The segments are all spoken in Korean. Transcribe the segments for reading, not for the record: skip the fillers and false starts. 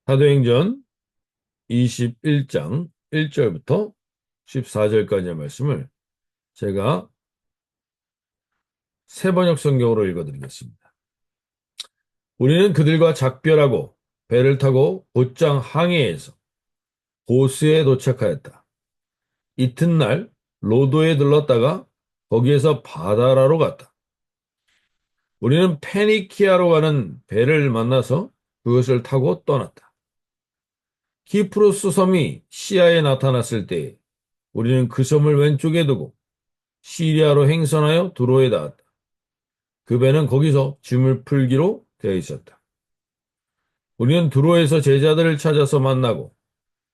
사도행전 21장 1절부터 14절까지의 말씀을 제가 세번역 성경으로 읽어드리겠습니다. 우리는 그들과 작별하고 배를 타고 곧장 항해해서 고스에 도착하였다. 이튿날 로도에 들렀다가 거기에서 바다라로 갔다. 우리는 페니키아로 가는 배를 만나서 그것을 타고 떠났다. 키프로스 섬이 시야에 나타났을 때 우리는 그 섬을 왼쪽에 두고 시리아로 행선하여 두로에 닿았다. 그 배는 거기서 짐을 풀기로 되어 있었다. 우리는 두로에서 제자들을 찾아서 만나고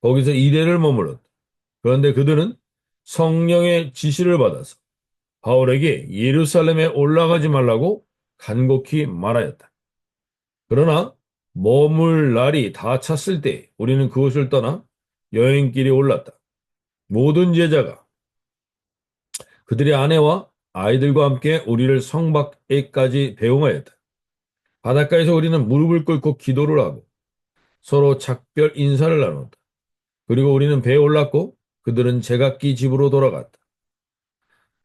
거기서 이레를 머물렀다. 그런데 그들은 성령의 지시를 받아서 바울에게 예루살렘에 올라가지 말라고 간곡히 말하였다. 그러나 머물 날이 다 찼을 때 우리는 그곳을 떠나 여행길에 올랐다. 모든 제자가 그들의 아내와 아이들과 함께 우리를 성밖에까지 배웅하였다. 바닷가에서 우리는 무릎을 꿇고 기도를 하고 서로 작별 인사를 나눴다. 그리고 우리는 배에 올랐고 그들은 제각기 집으로 돌아갔다.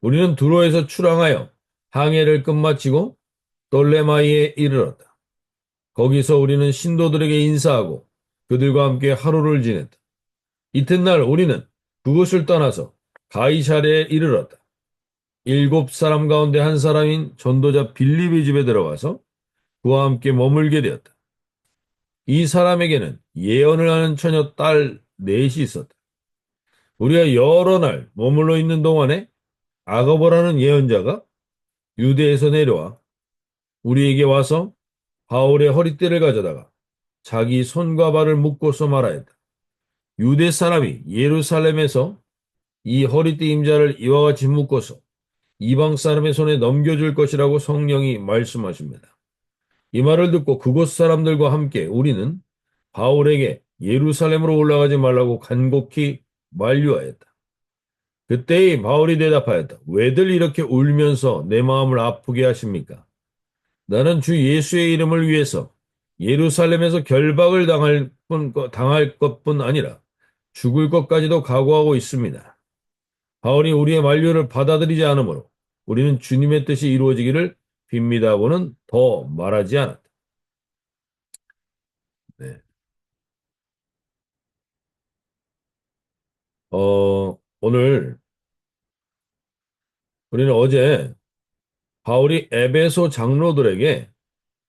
우리는 두로에서 출항하여 항해를 끝마치고 돌레마이에 이르렀다. 거기서 우리는 신도들에게 인사하고 그들과 함께 하루를 지냈다. 이튿날 우리는 그곳을 떠나서 가이사랴에 이르렀다. 7사람 가운데 한 사람인 전도자 빌립의 집에 들어가서 그와 함께 머물게 되었다. 이 사람에게는 예언을 하는 처녀 딸 넷이 있었다. 우리가 여러 날 머물러 있는 동안에 아가보라는 예언자가 유대에서 내려와 우리에게 와서 바울의 허리띠를 가져다가 자기 손과 발을 묶고서 말하였다. 유대 사람이 예루살렘에서 이 허리띠 임자를 이와 같이 묶어서 이방 사람의 손에 넘겨줄 것이라고 성령이 말씀하십니다. 이 말을 듣고 그곳 사람들과 함께 우리는 바울에게 예루살렘으로 올라가지 말라고 간곡히 만류하였다. 그때의 바울이 대답하였다. 왜들 이렇게 울면서 내 마음을 아프게 하십니까? 나는 주 예수의 이름을 위해서 예루살렘에서 결박을 당할 것뿐 아니라 죽을 것까지도 각오하고 있습니다. 바울이 우리의 만류를 받아들이지 않으므로 우리는 주님의 뜻이 이루어지기를 빕니다고는 더 말하지 않았다. 네. 오늘 우리는 어제 바울이 에베소 장로들에게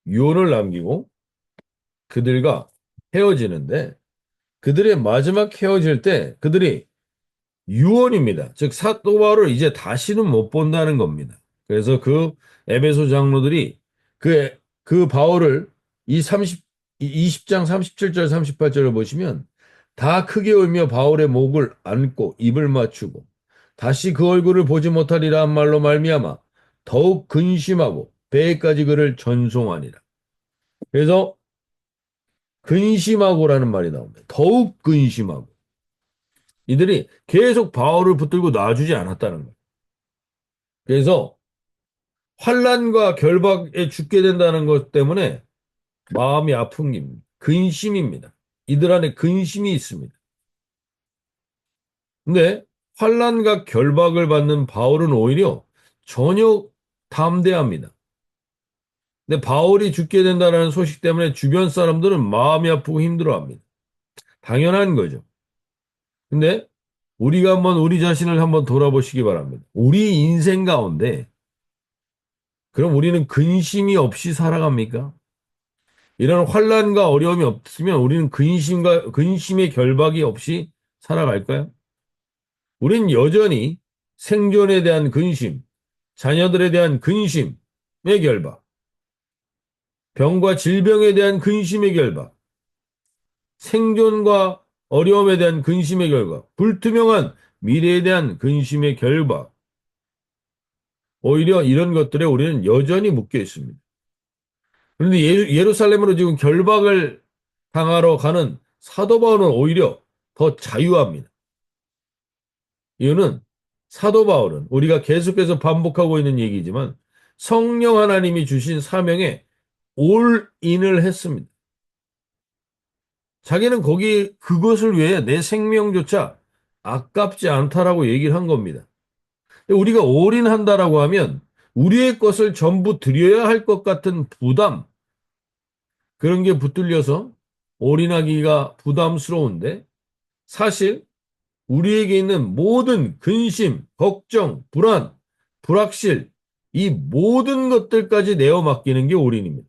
유언을 남기고 그들과 헤어지는데 그들의 마지막 헤어질 때 그들이 유언입니다. 즉 사도 바울을 이제 다시는 못 본다는 겁니다. 그래서 그 에베소 장로들이 그 바울을 이 20장 37절 38절을 보시면 다 크게 울며 바울의 목을 안고 입을 맞추고 다시 그 얼굴을 보지 못하리라 한 말로 말미암아 더욱 근심하고 배에까지 그를 전송하니라. 그래서 근심하고라는 말이 나옵니다. 더욱 근심하고. 이들이 계속 바울을 붙들고 놔주지 않았다는 거예요. 그래서 환란과 결박에 죽게 된다는 것 때문에 마음이 아픈 겁니다. 근심입니다. 이들 안에 근심이 있습니다. 근데 환란과 결박을 받는 바울은 오히려 전혀 담대합니다. 근데 바울이 죽게 된다는 소식 때문에 주변 사람들은 마음이 아프고 힘들어합니다. 당연한 거죠. 근데 우리가 한번 우리 자신을 한번 돌아보시기 바랍니다. 우리 인생 가운데 그럼 우리는 근심이 없이 살아갑니까? 이런 환란과 어려움이 없으면 우리는 근심의 결박이 없이 살아갈까요? 우린 여전히 생존에 대한 근심, 자녀들에 대한 근심의 결박, 병과 질병에 대한 근심의 결박, 생존과 어려움에 대한 근심의 결박, 불투명한 미래에 대한 근심의 결박, 오히려 이런 것들에 우리는 여전히 묶여 있습니다. 그런데 예루살렘으로 지금 결박을 당하러 가는 사도 바울은 오히려 더 자유합니다. 이유는 사도 바울은 우리가 계속해서 반복하고 있는 얘기지만 성령 하나님이 주신 사명에 올인을 했습니다. 자기는 거기 그것을 위해 내 생명조차 아깝지 않다라고 얘기를 한 겁니다. 우리가 올인한다라고 하면 우리의 것을 전부 드려야 할 것 같은 부담, 그런 게 붙들려서 올인하기가 부담스러운데 사실 우리에게 있는 모든 근심, 걱정, 불안, 불확실, 이 모든 것들까지 내어 맡기는 게 올인입니다.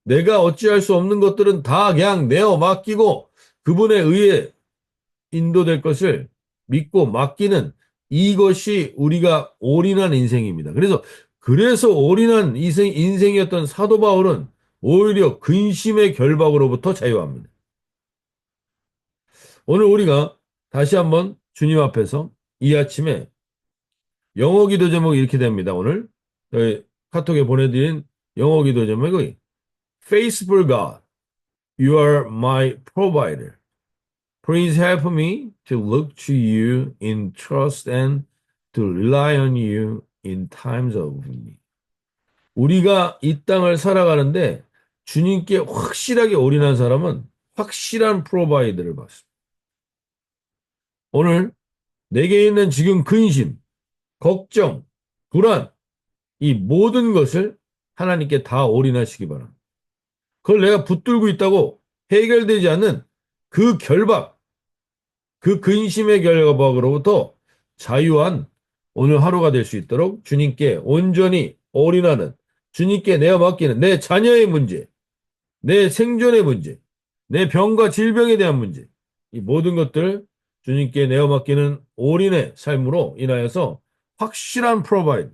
내가 어찌할 수 없는 것들은 다 그냥 내어 맡기고 그분에 의해 인도될 것을 믿고 맡기는, 이것이 우리가 올인한 인생입니다. 그래서 올인한 인생이었던 사도 바울은 오히려 근심의 결박으로부터 자유합니다. 오늘 우리가 다시 한번 주님 앞에서 이 아침에 영어 기도 제목이 이렇게 됩니다. 오늘 저희 카톡에 보내드린 영어 기도 제목이 Faithful God, You are my provider. Please help me to look to you in trust and to rely on you in times of need. 우리가 이 땅을 살아가는데 주님께 확실하게 올인한 사람은 확실한 프로바이드를 받습니다. 오늘 내게 있는 지금 근심, 걱정, 불안, 이 모든 것을 하나님께 다 올인하시기 바랍니다. 그걸 내가 붙들고 있다고 해결되지 않는 그 결박, 그 근심의 결박으로부터 자유한 오늘 하루가 될 수 있도록 주님께 온전히 올인하는, 주님께 내어 맡기는 내 자녀의 문제, 내 생존의 문제, 내 병과 질병에 대한 문제, 이 모든 것들 주님께 내어 맡기는 올인의 삶으로 인하여서 확실한 프로바이드,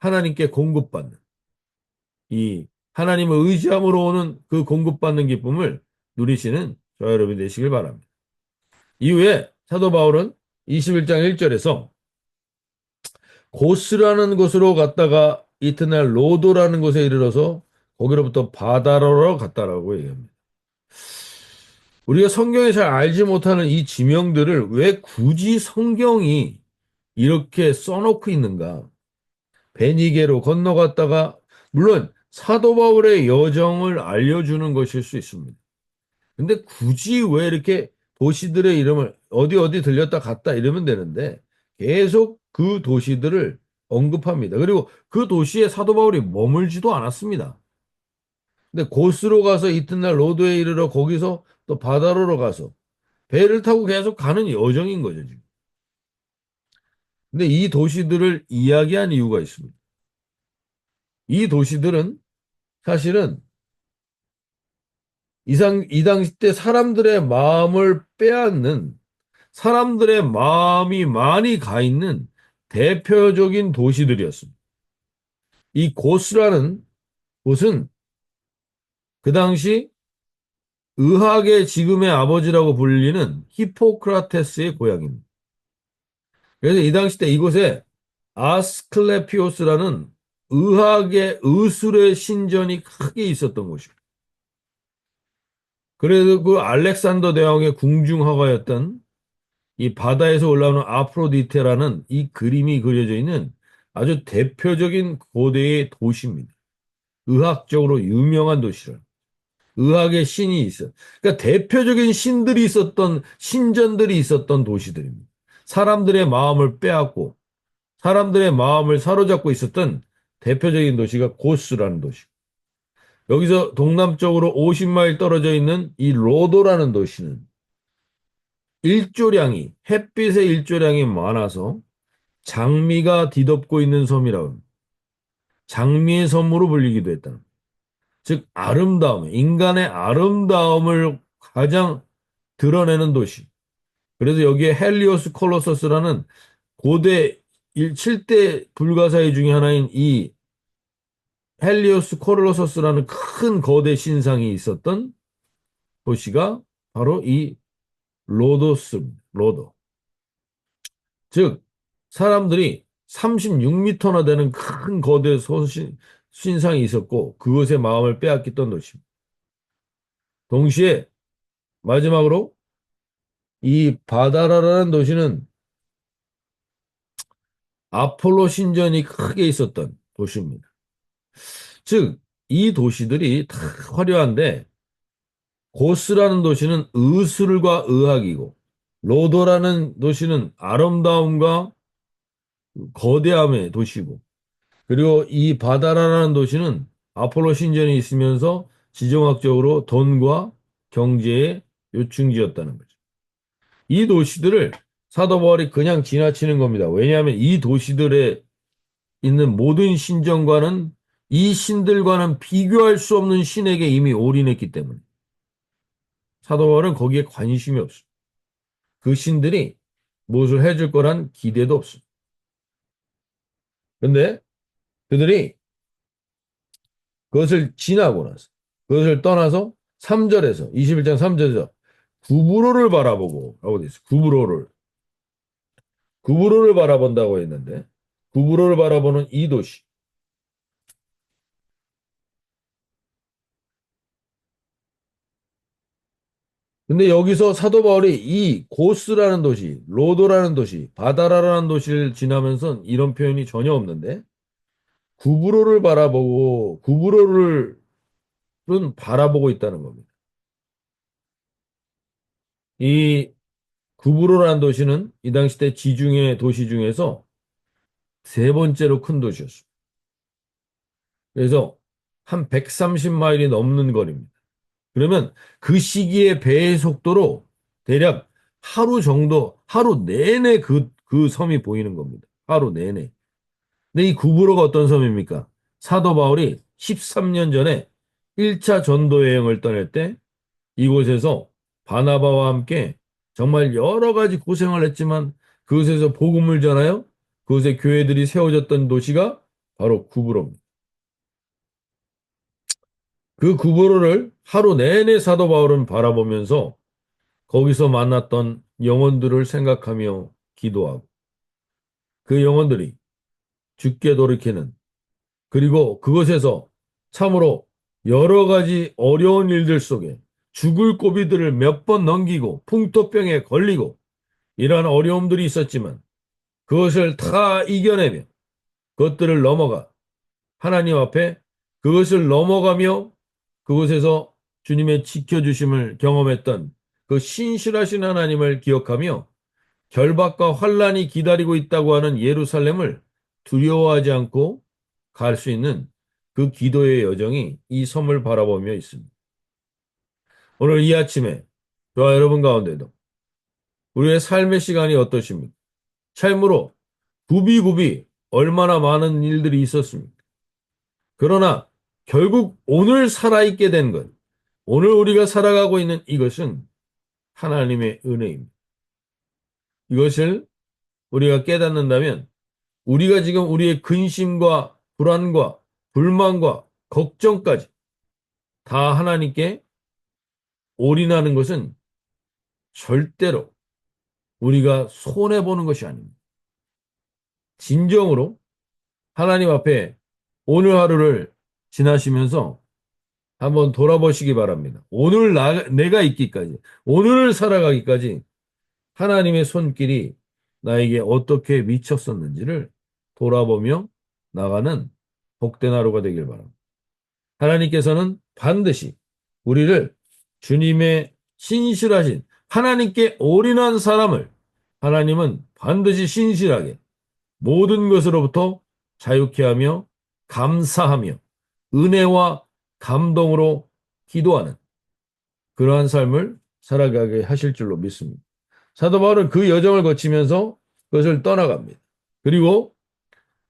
하나님께 공급받는, 이 하나님을 의지함으로 오는 그 공급받는 기쁨을 누리시는 저와 여러분이 되시길 바랍니다. 이후에 사도 바울은 21장 1절에서 고스라는 곳으로 갔다가 이튿날 로도라는 곳에 이르러서 거기로부터 바다로 갔다라고 얘기합니다. 우리가 성경에 잘 알지 못하는 이 지명들을 왜 굳이 성경이 이렇게 써놓고 있는가? 베니게로 건너갔다가, 물론 사도 바울의 여정을 알려주는 것일 수 있습니다. 근데 굳이 왜 이렇게 도시들의 이름을 어디 들렸다 갔다 이러면 되는데 계속 그 도시들을 언급합니다. 그리고 그 도시에 사도 바울이 머물지도 않았습니다. 근데 고스로 가서 이튿날 로도에 이르러 거기서 또 바다로로 가서 배를 타고 계속 가는 여정인 거죠, 지금. 근데 이 도시들을 이야기한 이유가 있습니다. 이 도시들은 사실은 이 당시 때 사람들의 마음을 빼앗는, 사람들의 마음이 많이 가 있는 대표적인 도시들이었습니다. 이 고스라는 곳은 그 당시 의학의 지금의 아버지라고 불리는 히포크라테스의 고향입니다. 그래서 이 당시 때 이곳에 아스클레피오스라는 의학의 의술의 신전이 크게 있었던 곳입니다. 그래서 그 알렉산더 대왕의 궁중화가였던 이 바다에서 올라오는 아프로디테라는 이 그림이 그려져 있는 아주 대표적인 고대의 도시입니다. 의학적으로 유명한 도시라. 의학의 신이 있어. 그러니까 대표적인 신들이 있었던, 신전들이 있었던 도시들입니다. 사람들의 마음을 빼앗고 사람들의 마음을 사로잡고 있었던 대표적인 도시가 고스라는 도시. 여기서 동남쪽으로 50마일 떨어져 있는 이 로도라는 도시는 햇빛의 일조량이 많아서 장미가 뒤덮고 있는 섬이라고 합니다. 장미의 섬으로 불리기도 했다. 즉, 인간의 아름다움을 가장 드러내는 도시. 그래서 여기에 헬리오스 콜로서스라는 고대 7대 불가사의 중에 하나인 이 헬리오스 콜로서스라는 큰 거대 신상이 있었던 도시가 바로 이 로도스입니다. 로도. 즉, 사람들이 36m나 되는 큰 거대 신상이 있었고 그것의 마음을 빼앗겼던 도시입니다. 동시에 마지막으로 이 바다라라는 도시는 아폴로 신전이 크게 있었던 도시입니다. 즉, 이 도시들이 다 화려한데 고스라는 도시는 의술과 의학이고, 로도라는 도시는 아름다움과 거대함의 도시고, 그리고 이 바다라는 도시는 아폴로 신전이 있으면서 지정학적으로 돈과 경제의 요충지였다는 거죠. 이 도시들을 사도 바울이 그냥 지나치는 겁니다. 왜냐하면 이 도시들에 있는 모든 신전과는 이 신들과는 비교할 수 없는 신에게 이미 올인했기 때문에 사도 바울은 거기에 관심이 없어. 그 신들이 무엇을 해줄 거란 기대도 없어. 근데 그들이 그것을 지나고 나서 그것을 떠나서 3절에서 21장 3절에서 구브로를 바라보고 라고 돼 있어. 구브로를 바라본다고 했는데 구브로를 바라보는 이 도시. 근데 여기서 사도 바울이 이 고스라는 도시, 로도라는 도시, 바다라라는 도시를 지나면서 이런 표현이 전혀 없는데 구브로를 바라보고 구브로를 바라보고 있다는 겁니다. 이 구브로라는 도시는 이 당시 때 지중해 도시 중에서 세 번째로 큰 도시였습니다. 그래서 한 130마일이 넘는 거리입니다. 그러면 그 시기의 배의 속도로 대략 하루 정도, 하루 내내 그 섬이 보이는 겁니다. 하루 내내. 근데 이 구브로가 어떤 섬입니까? 사도 바울이 13년 전에 1차 전도 여행을 떠날 때 이곳에서 바나바와 함께 정말 여러 가지 고생을 했지만 그곳에서 복음을 전하여 그곳에 교회들이 세워졌던 도시가 바로 구브로입니다. 그 구브로를 하루 내내 사도 바울은 바라보면서 거기서 만났던 영혼들을 생각하며 기도하고 그 영혼들이 죽게 돌이키는 그리고 그것에서 참으로 여러 가지 어려운 일들 속에 죽을 고비들을 몇 번 넘기고 풍토병에 걸리고 이러한 어려움들이 있었지만 그것을 다 이겨내며 그것들을 넘어가 하나님 앞에 그것을 넘어가며 그곳에서 주님의 지켜주심을 경험했던 그 신실하신 하나님을 기억하며 결박과 환란이 기다리고 있다고 하는 예루살렘을 두려워하지 않고 갈 수 있는 그 기도의 여정이 이 섬을 바라보며 있습니다. 오늘 이 아침에 저와 여러분 가운데도 우리의 삶의 시간이 어떠십니까? 참으로 굽이굽이 얼마나 많은 일들이 있었습니까? 그러나 결국 오늘 살아있게 된 것, 오늘 우리가 살아가고 있는 이것은 하나님의 은혜입니다. 이것을 우리가 깨닫는다면 우리가 지금 우리의 근심과 불안과 불만과 걱정까지 다 하나님께 올인하는 것은 절대로 우리가 손해보는 것이 아닙니다. 진정으로 하나님 앞에 오늘 하루를 지나시면서 한번 돌아보시기 바랍니다. 오늘 내가 있기까지, 오늘을 살아가기까지 하나님의 손길이 나에게 어떻게 미쳤었는지를 돌아보며 나가는 복된 하루가 되길 바랍니다. 하나님께서는 반드시 우리를 주님의 신실하신 하나님께 올인한 사람을 하나님은 반드시 신실하게 모든 것으로부터 자유케 하며 감사하며 은혜와 감동으로 기도하는 그러한 삶을 살아가게 하실 줄로 믿습니다. 사도 바울은 그 여정을 거치면서 그것을 떠나갑니다. 그리고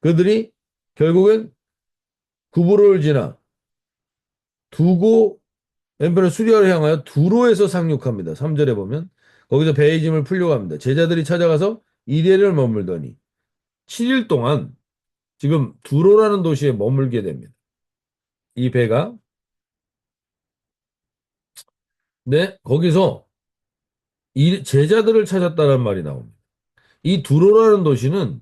그들이 결국엔 구브로를 지나 두고 왼편을 수리하러 향하여 두로에서 상륙합니다. 3절에 보면 거기서 배의 짐을 풀려고 합니다. 제자들이 찾아가서 이레를 머물더니 7일 동안 지금 두로라는 도시에 머물게 됩니다. 이 배가 네 거기서 이 제자들을 찾았다는 말이 나옵니다. 이 두로라는 도시는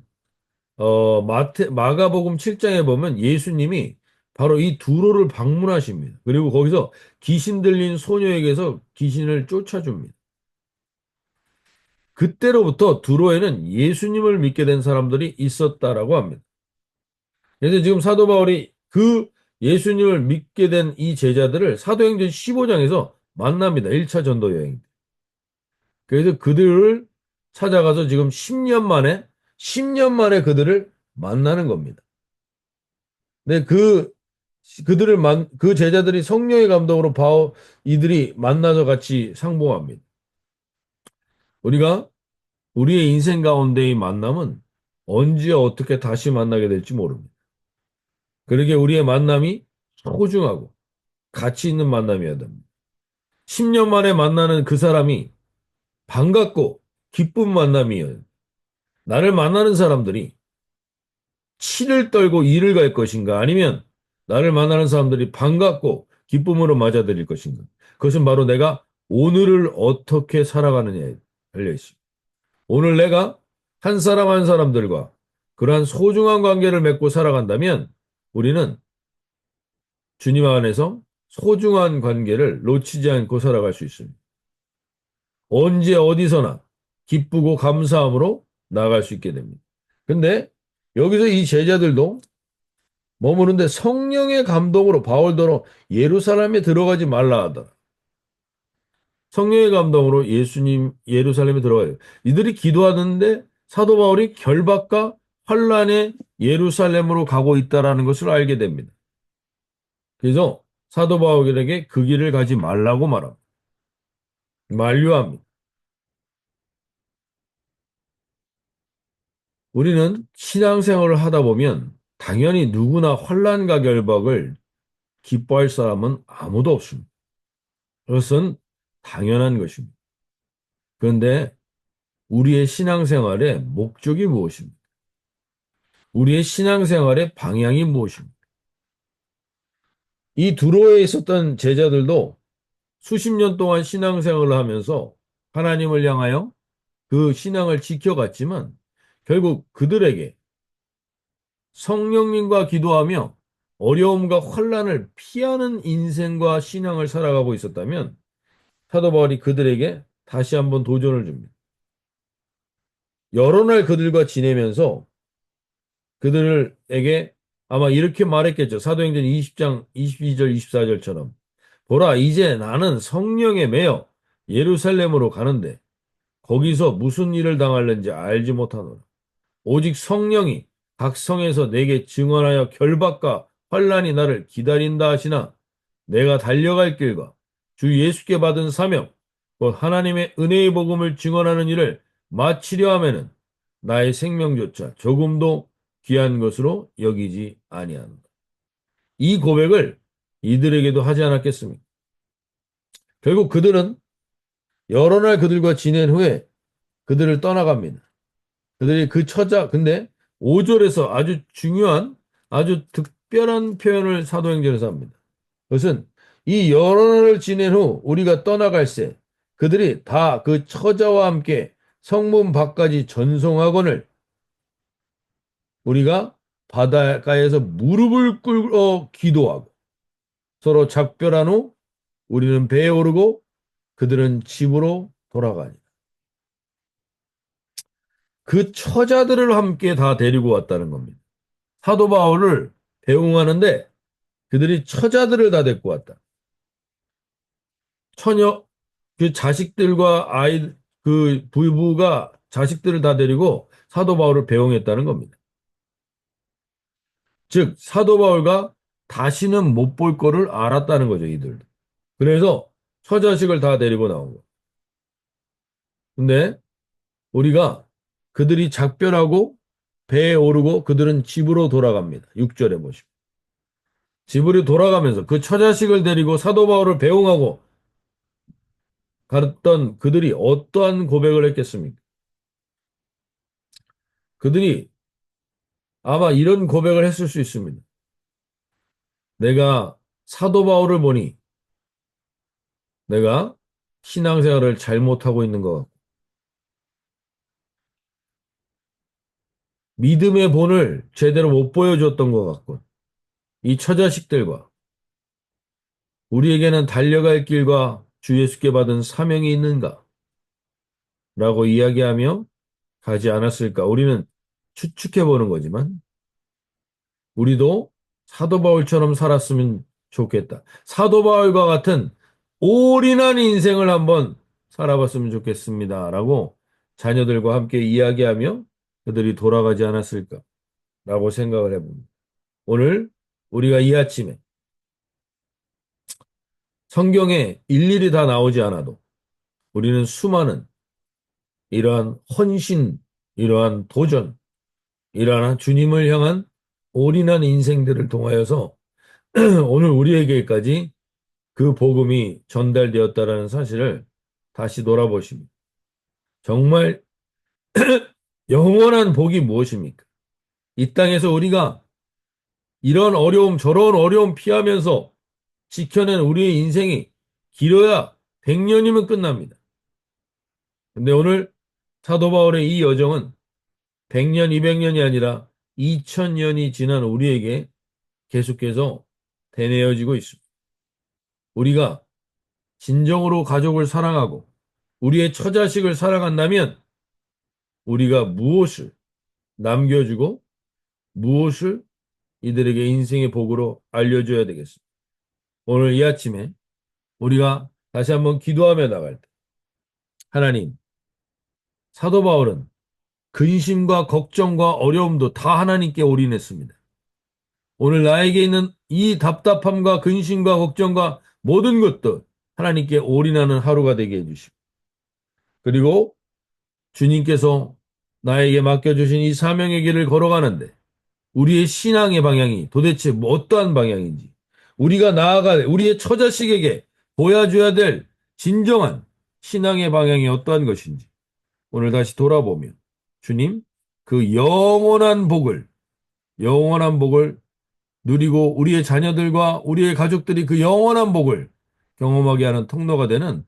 마가복음 7장에 보면 예수님이 바로 이 두로를 방문하십니다. 그리고 거기서 귀신 들린 소녀에게서 귀신을 쫓아줍니다. 그때로부터 두로에는 예수님을 믿게 된 사람들이 있었다라고 합니다. 그래서 지금 사도 바울이 그 예수님을 믿게 된 이 제자들을 사도행전 15장에서 만납니다. 1차 전도 여행. 그래서 그들을 찾아가서 지금 10년 만에 그들을 만나는 겁니다. 근데 그 제자들이 성령의 감동으로 이들이 만나서 같이 상봉합니다. 우리가 우리의 인생 가운데의 만남은 언제 어떻게 다시 만나게 될지 모릅니다. 그러게 우리의 만남이 소중하고 가치 있는 만남이어야 됩니다. 10년 만에 만나는 그 사람이 반갑고 기쁜 만남이에요. 나를 만나는 사람들이 치를 떨고 이를 갈 것인가 아니면 나를 만나는 사람들이 반갑고 기쁨으로 맞아들일 것인가. 그것은 바로 내가 오늘을 어떻게 살아가느냐에 달려 있습니다. 오늘 내가 한 사람 한 사람들과 그러한 소중한 관계를 맺고 살아간다면 우리는 주님 안에서 소중한 관계를 놓치지 않고 살아갈 수 있습니다. 언제 어디서나 기쁘고 감사함으로 나아갈 수 있게 됩니다. 근데 여기서 이 제자들도 머무는데 성령의 감동으로 바울더러 예루살렘에 들어가지 말라 하더라. 성령의 감동으로 예수님 예루살렘에 들어가요. 이들이 기도하는데 사도 바울이 결박과 환란의 예루살렘으로 가고 있다라는 것을 알게 됩니다. 그래서 사도 바울에게 그 길을 가지 말라고 말합니다. 만류합니다. 우리는 신앙생활을 하다 보면 당연히 누구나 환란과 결박을 기뻐할 사람은 아무도 없습니다. 그것은 당연한 것입니다. 그런데 우리의 신앙생활의 목적이 무엇입니까? 우리의 신앙생활의 방향이 무엇입니까? 이 두로에 있었던 제자들도 수십 년 동안 신앙생활을 하면서 하나님을 향하여 그 신앙을 지켜갔지만 결국 그들에게 성령님과 기도하며 어려움과 환란을 피하는 인생과 신앙을 살아가고 있었다면 사도 바울이 그들에게 다시 한번 도전을 줍니다. 여러 날 그들과 지내면서 그들에게 아마 이렇게 말했겠죠. 사도행전 20장 22절 24절처럼 보라 이제 나는 성령에 매여 예루살렘으로 가는데 거기서 무슨 일을 당할는지 알지 못하노라. 오직 성령이 각 성에서 내게 증언하여 결박과 환란이 나를 기다린다 하시나 내가 달려갈 길과 주 예수께 받은 사명 곧 하나님의 은혜의 복음을 증언하는 일을 마치려 하면은 나의 생명조차 조금도 귀한 것으로 여기지 아니한다. 이 고백을 이들에게도 하지 않았겠습니까? 결국 그들은 여러 날 그들과 지낸 후에 그들을 떠나갑니다. 그들이 근데 5절에서 아주 중요한, 아주 특별한 표현을 사도행전에서 합니다. 그것은 이 여러 날을 지낸 후 우리가 떠나갈새 그들이 다 그 처자와 함께 성문 밖까지 전송하거늘 우리가 바닷가에서 무릎을 꿇어 기도하고 서로 작별한 후 우리는 배에 오르고 그들은 집으로 돌아가니. 그 처자들을 함께 다 데리고 왔다는 겁니다. 사도 바울을 배웅하는데 그들이 처자들을 다 데리고 왔다. 처녀, 그 자식들과 그 부부가 자식들을 다 데리고 사도 바울을 배웅했다는 겁니다. 즉, 사도 바울과 다시는 못 볼 거를 알았다는 거죠, 이들. 그래서 처자식을 다 데리고 나온 거. 근데 우리가 그들이 작별하고 배에 오르고 그들은 집으로 돌아갑니다. 6절에 보시면. 집으로 돌아가면서 그 처자식을 데리고 사도 바울을 배웅하고 갔던 그들이 어떠한 고백을 했겠습니까? 그들이 아마 이런 고백을 했을 수 있습니다. 내가 사도 바울을 보니 내가 신앙생활을 잘못하고 있는 것 같고 믿음의 본을 제대로 못 보여줬던 것 같고 이 처자식들과 우리에게는 달려갈 길과 주 예수께 받은 사명이 있는가? 라고 이야기하며 가지 않았을까? 우리는 추측해 보는 거지만 우리도 사도 바울처럼 살았으면 좋겠다. 사도 바울과 같은 올인한 인생을 한번 살아봤으면 좋겠습니다. 라고 자녀들과 함께 이야기하며 그들이 돌아가지 않았을까라고 생각을 해봅니다. 오늘 우리가 이 아침에 성경에 일일이 다 나오지 않아도 우리는 수많은 이러한 헌신, 이러한 도전, 이러한 주님을 향한 올인한 인생들을 통하여서 오늘 우리에게까지 그 복음이 전달되었다라는 사실을 다시 돌아보십니다. 정말 영원한 복이 무엇입니까? 이 땅에서 우리가 이런 어려움, 저런 어려움 피하면서 지켜낸 우리의 인생이 길어야 100년이면 끝납니다. 근데 오늘 사도 바울의 이 여정은 100년, 200년이 아니라 2000년이 지난 우리에게 계속해서 되뇌어지고 있습니다. 우리가 진정으로 가족을 사랑하고 우리의 처자식을 사랑한다면 우리가 무엇을 남겨주고 무엇을 이들에게 인생의 복으로 알려줘야 되겠습니다. 오늘 이 아침에 우리가 다시 한번 기도하며 나갈 때 하나님, 사도 바울은 근심과 걱정과 어려움도 다 하나님께 올인했습니다. 오늘 나에게 있는 이 답답함과 근심과 걱정과 모든 것도 하나님께 올인하는 하루가 되게 해주시고 그리고 주님께서 나에게 맡겨주신 이 사명의 길을 걸어가는데 우리의 신앙의 방향이 도대체 어떠한 방향인지 우리가 나아갈 우리의 처자식에게 보여줘야 될 진정한 신앙의 방향이 어떠한 것인지 오늘 다시 돌아보면 주님 그 영원한 복을 누리고 우리의 자녀들과 우리의 가족들이 그 영원한 복을 경험하게 하는 통로가 되는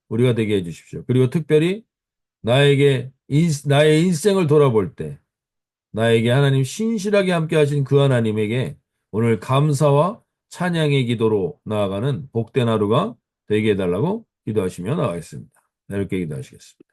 우리가 되게 해주십시오. 그리고 특별히 나의 인생을 돌아볼 때 나에게 하나님 신실하게 함께 하신 그 하나님에게 오늘 감사와 찬양의 기도로 나아가는 복된 하루가 되게 해달라고 기도하시며 나가겠습니다. 이렇게 기도하시겠습니다.